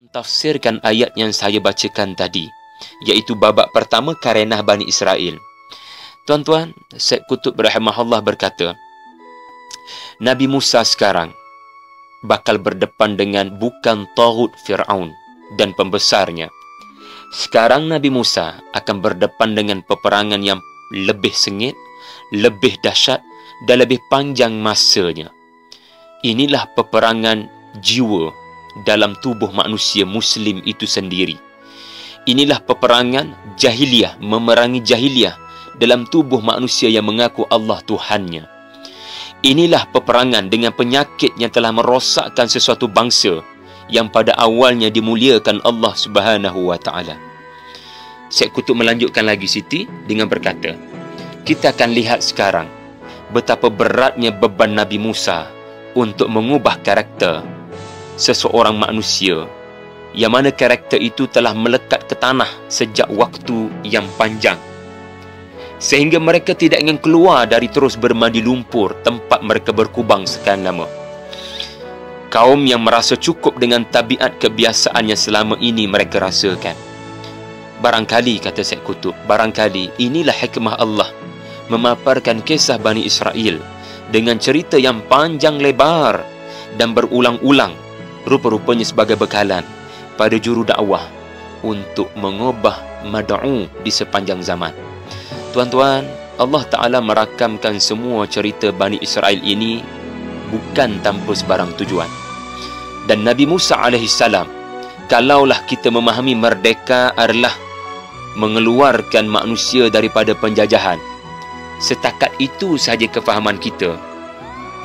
Tafsirkan ayat yang saya bacakan tadi, iaitu babak pertama Karenah Bani Israel. Tuan-tuan, Syed Qutb rahimahullah berkata, Nabi Musa sekarang bakal berdepan dengan bukan Taghut Fir'aun dan pembesarnya. Sekarang Nabi Musa akan berdepan dengan peperangan yang lebih sengit, lebih dahsyat dan lebih panjang masanya. Inilah peperangan jiwa dalam tubuh manusia Muslim itu sendiri. Inilah peperangan jahiliyah, memerangi jahiliyah dalam tubuh manusia yang mengaku Allah Tuhannya. Inilah peperangan dengan penyakit yang telah merosakkan sesuatu bangsa yang pada awalnya dimuliakan Allah Subhanahu wa Ta'ala. Syed Qutb melanjutkan lagi Siti dengan berkata, kita akan lihat sekarang betapa beratnya beban Nabi Musa untuk mengubah karakter seseorang manusia yang mana karakter itu telah melekat ke tanah sejak waktu yang panjang, sehingga mereka tidak ingin keluar dari terus bermandi lumpur tempat mereka berkubang sekian lama. Kaum yang merasa cukup dengan tabiat kebiasaan yang selama ini mereka rasakan. Barangkali, kata Syed Qutb, barangkali inilah hikmah Allah memaparkan kisah Bani Israel dengan cerita yang panjang lebar dan berulang-ulang, rupa-rupanya sebagai bekalan pada juru dakwah untuk mengubah mad'u di sepanjang zaman. Tuan-tuan, Allah Ta'ala merakamkan semua cerita Bani Israel ini bukan tanpa sebarang tujuan. Dan Nabi Musa alaihissalam, kalaulah kita memahami merdeka adalah mengeluarkan manusia daripada penjajahan, setakat itu sahaja kefahaman kita,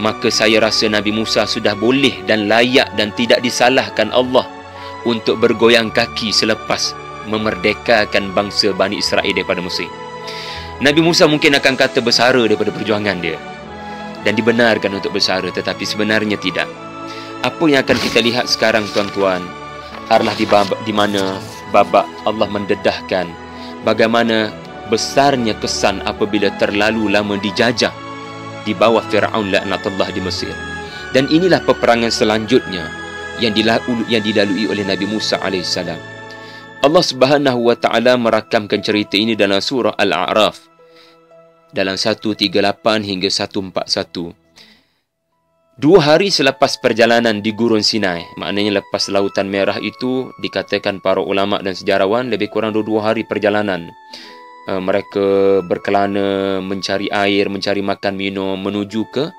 maka saya rasa Nabi Musa sudah boleh dan layak dan tidak disalahkan Allah untuk bergoyang kaki selepas memerdekakan bangsa Bani Israel daripada Mesir. Nabi Musa mungkin akan kata bersara daripada perjuangan dia dan dibenarkan untuk bersara, tetapi sebenarnya tidak. Apa yang akan kita lihat sekarang, tuan-tuan, adalah di mana babak Allah mendedahkan bagaimana besarnya kesan apabila terlalu lama dijajah di bawah Fir'aun laknatullah di Mesir. Dan inilah peperangan selanjutnya yang dilalui oleh Nabi Musa AS. Allah Subhanahu wa Ta'ala merakamkan cerita ini dalam surah Al-A'raf dalam 138 hingga 141. 2 hari selepas perjalanan di Gurun Sinai, maknanya lepas Lautan Merah itu, dikatakan para ulama dan sejarawan lebih kurang 2 hari perjalanan. Mereka berkelana mencari air, mencari makan minum, menuju ke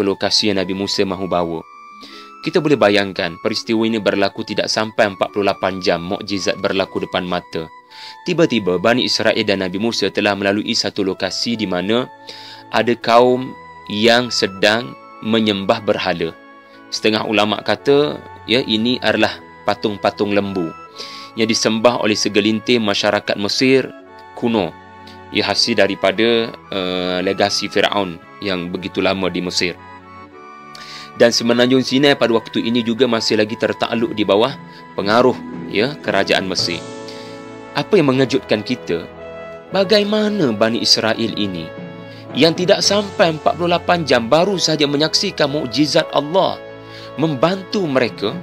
lokasi yang Nabi Musa mahu bawa. Kita boleh bayangkan peristiwa ini berlaku tidak sampai 48 jam, mukjizat berlaku depan mata. Tiba-tiba Bani Israel dan Nabi Musa telah melalui satu lokasi di mana ada kaum yang sedang menyembah berhala. Setengah ulama kata, ya, ini adalah patung-patung lembu yang disembah oleh segelintir masyarakat Mesir kuno, ia hasil daripada legasi Fir'aun yang begitu lama di Mesir. Dan Semenanjung Sinai pada waktu ini juga masih lagi tertakluk di bawah pengaruh, ya, kerajaan Mesir. Apa yang mengejutkan kita, bagaimana Bani Israel ini yang tidak sampai 48 jam baru saja menyaksikan mukjizat Allah membantu mereka.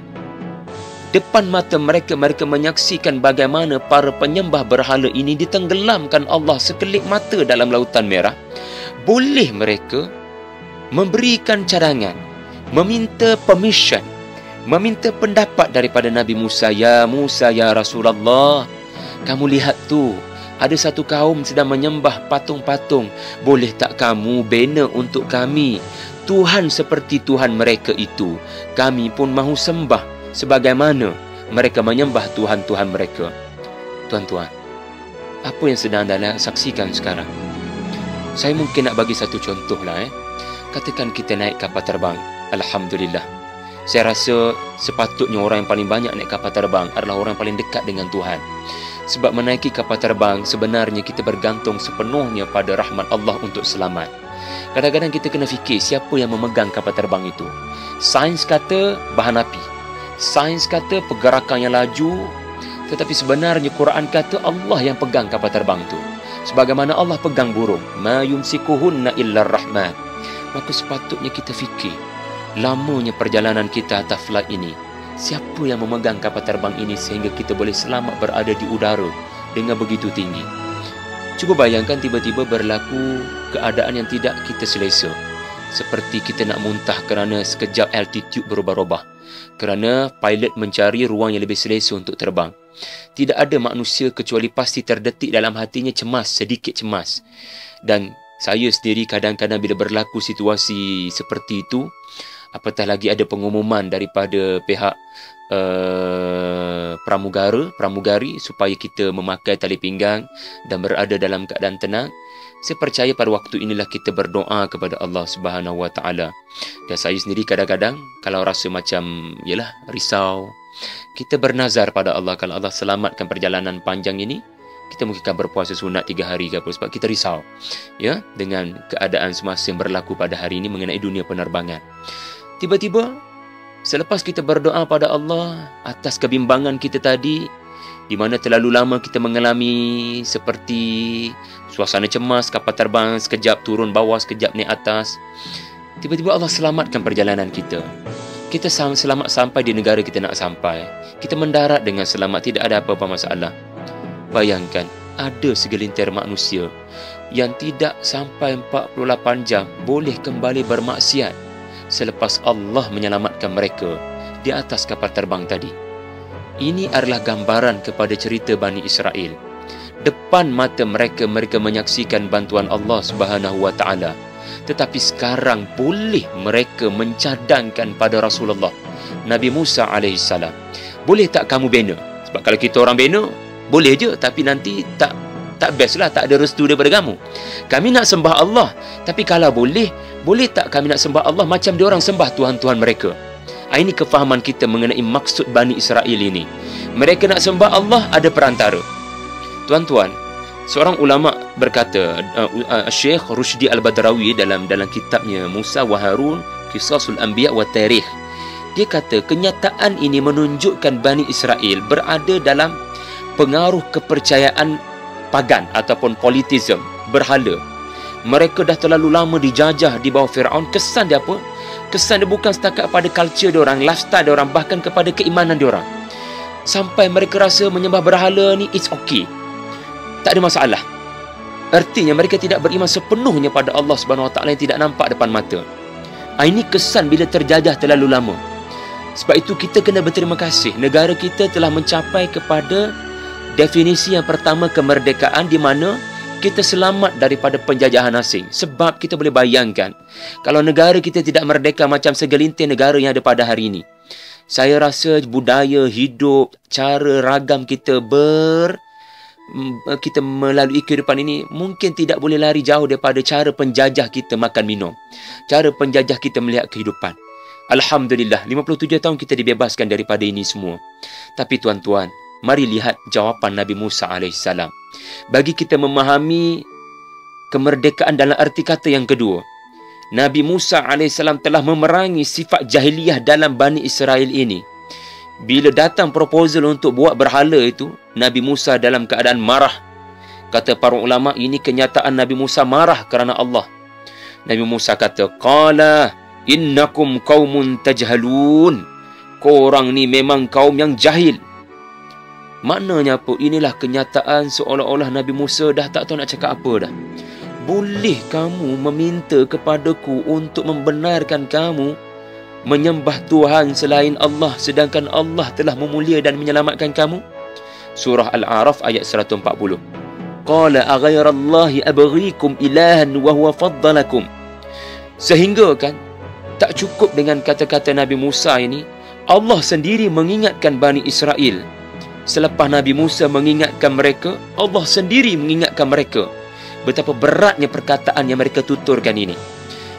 Depan mata mereka, mereka menyaksikan bagaimana para penyembah berhala ini ditenggelamkan Allah sekelip mata dalam Lautan Merah. Boleh mereka memberikan cadangan, meminta permission, meminta pendapat daripada Nabi Musa. Ya Musa, ya Rasulullah, kamu lihat tu, ada satu kaum sedang menyembah patung-patung. Boleh tak kamu bina untuk kami Tuhan seperti Tuhan mereka itu? Kami pun mahu sembah sebagaimana mereka menyembah Tuhan-Tuhan mereka. Tuan-tuan, apa yang sedang anda saksikan sekarang? Saya mungkin nak bagi satu contoh lah. Katakan kita naik kapal terbang. Alhamdulillah, saya rasa sepatutnya orang yang paling banyak naik kapal terbang adalah orang yang paling dekat dengan Tuhan. Sebab menaiki kapal terbang, sebenarnya kita bergantung sepenuhnya pada rahmat Allah untuk selamat. Kadang-kadang kita kena fikir siapa yang memegang kapal terbang itu. Sains kata bahan api, sains kata pergerakan yang laju, tetapi sebenarnya Quran kata Allah yang pegang kapal terbang itu. Sebagaimana Allah pegang burung, ma yumsikuhunna illa rahman. Maka sepatutnya kita fikir lamanya perjalanan kita atas flight ini Siapa yang memegang kapal terbang ini sehingga kita boleh selamat berada di udara dengan begitu tinggi? Cuba bayangkan tiba-tiba berlaku keadaan yang tidak kita selesa. Seperti kita nak muntah kerana sekejap altitude berubah-ubah. Kerana pilot mencari ruang yang lebih selesa untuk terbang. Tidak ada manusia kecuali pasti terdetik dalam hatinya cemas, sedikit cemas. Dan saya sendiri kadang-kadang bila berlaku situasi seperti itu, apatah lagi ada pengumuman daripada pihak pramugari supaya kita memakai tali pinggang dan berada dalam keadaan tenang. Saya percaya pada waktu inilah kita berdoa kepada Allah Subhanahu Wa Taala. Dan saya sendiri kadang-kadang kalau rasa macam risau, kita bernazar pada Allah, kalau Allah selamatkan perjalanan panjang ini, kita mungkin akan berpuasa sunat 3 hari ke apa, sebab kita risau ya dengan keadaan semasa yang berlaku pada hari ini mengenai dunia penerbangan. Tiba-tiba selepas kita berdoa pada Allah atas kebimbangan kita tadi, di mana terlalu lama kita mengalami seperti suasana cemas, kapal terbang sekejap turun bawah, sekejap naik atas, tiba-tiba Allah selamatkan perjalanan kita. Kita selamat sampai di negara kita nak sampai. Kita mendarat dengan selamat, tidak ada apa-apa masalah. Bayangkan, ada segelintir manusia yang tidak sampai 48 jam boleh kembali bermaksiat selepas Allah menyelamatkan mereka di atas kapal terbang tadi. Ini adalah gambaran kepada cerita Bani Israel. Depan mata mereka, mereka menyaksikan bantuan Allah Subhanahu Wa Taala. Tetapi sekarang boleh mereka mencadangkan pada Rasulullah Nabi Musa AS. Boleh tak kamu bina? Sebab kalau kita orang bina, boleh je, tapi nanti tak best lah, tak ada restu daripada kamu. Kami nak sembah Allah, tapi kalau boleh tak kami nak sembah Allah macam diorang sembah Tuhan-Tuhan mereka? Ini kefahaman kita mengenai maksud Bani Israel ini. Mereka nak sembah Allah, ada perantara. Tuan-tuan, seorang ulama berkata, Syekh Rushdi Al-Badrawi dalam kitabnya Musa wa Harun, Qisasul Anbiya wa Tarikh, dia kata kenyataan ini menunjukkan Bani Israel berada dalam pengaruh kepercayaan pagan ataupun politism, berhala. Mereka dah terlalu lama dijajah di bawah Firaun. Kesan dia apa? Kesan dia bukan setakat pada culture diorang, lifestyle diorang, bahkan kepada keimanan diorang. Sampai mereka rasa menyembah berhala ni it's okay, tak ada masalah. Artinya mereka tidak beriman sepenuhnya pada Allah Subhanahu Wa Taala yang tidak nampak depan mata. Ini kesan bila terjajah terlalu lama. Sebab itu kita kena berterima kasih, negara kita telah mencapai kepada definisi yang pertama, kemerdekaan, di mana kita selamat daripada penjajahan asing. Sebab kita boleh bayangkan, kalau negara kita tidak merdeka macam segelintir negara yang ada pada hari ini, saya rasa budaya hidup, cara ragam kita kita melalui kehidupan ini mungkin tidak boleh lari jauh daripada cara penjajah kita makan minum, cara penjajah kita melihat kehidupan. Alhamdulillah, 57 tahun kita dibebaskan daripada ini semua. Tapi tuan-tuan, mari lihat jawapan Nabi Musa AS bagi kita memahami kemerdekaan dalam arti kata yang kedua. Nabi Musa AS telah memerangi sifat jahiliyah dalam Bani Israel ini. Bila datang proposal untuk buat berhala itu, Nabi Musa dalam keadaan marah. Kata para ulama, ini kenyataan Nabi Musa marah kerana Allah. Nabi Musa kata, qala innakum qaumun tajhalun. Korang ni memang kaum yang jahil. Maknanya apa? Inilah kenyataan seolah-olah Nabi Musa dah tak tahu nak cakap apa dah. Boleh kamu meminta kepadaku untuk membenarkan kamu menyembah Tuhan selain Allah, sedangkan Allah telah memulia dan menyelamatkan kamu? Surah Al-A'raf ayat 140. Qala aghairallahi abghikum ilahan wa huwa faddalakum. Sehingga kan tak cukup dengan kata-kata Nabi Musa ini, Allah sendiri mengingatkan Bani Israel. Selepas Nabi Musa mengingatkan mereka, Allah sendiri mengingatkan mereka betapa beratnya perkataan yang mereka tuturkan ini.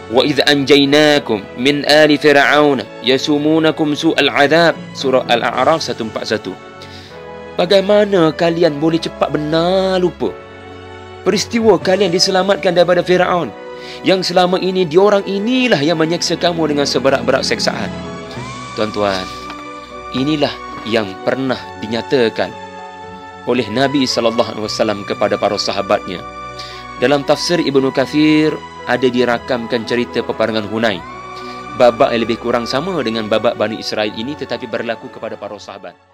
Wa idh anjaynakum min ali fir'aun yasumunakum su'al adab. Surah Al-A'raf 141. Bagaimana kalian boleh cepat benar lupa peristiwa kalian diselamatkan daripada Firaun, yang selama ini diorang inilah yang menyeksa kamu dengan seberat-berat seksaan. Tuan-tuan, inilah yang pernah dinyatakan oleh Nabi SAW kepada para sahabatnya. Dalam tafsir Ibnu Kathir ada dirakamkan cerita peperangan Hunain. babak yang lebih kurang sama dengan babak Bani Israel ini tetapi berlaku kepada para sahabat.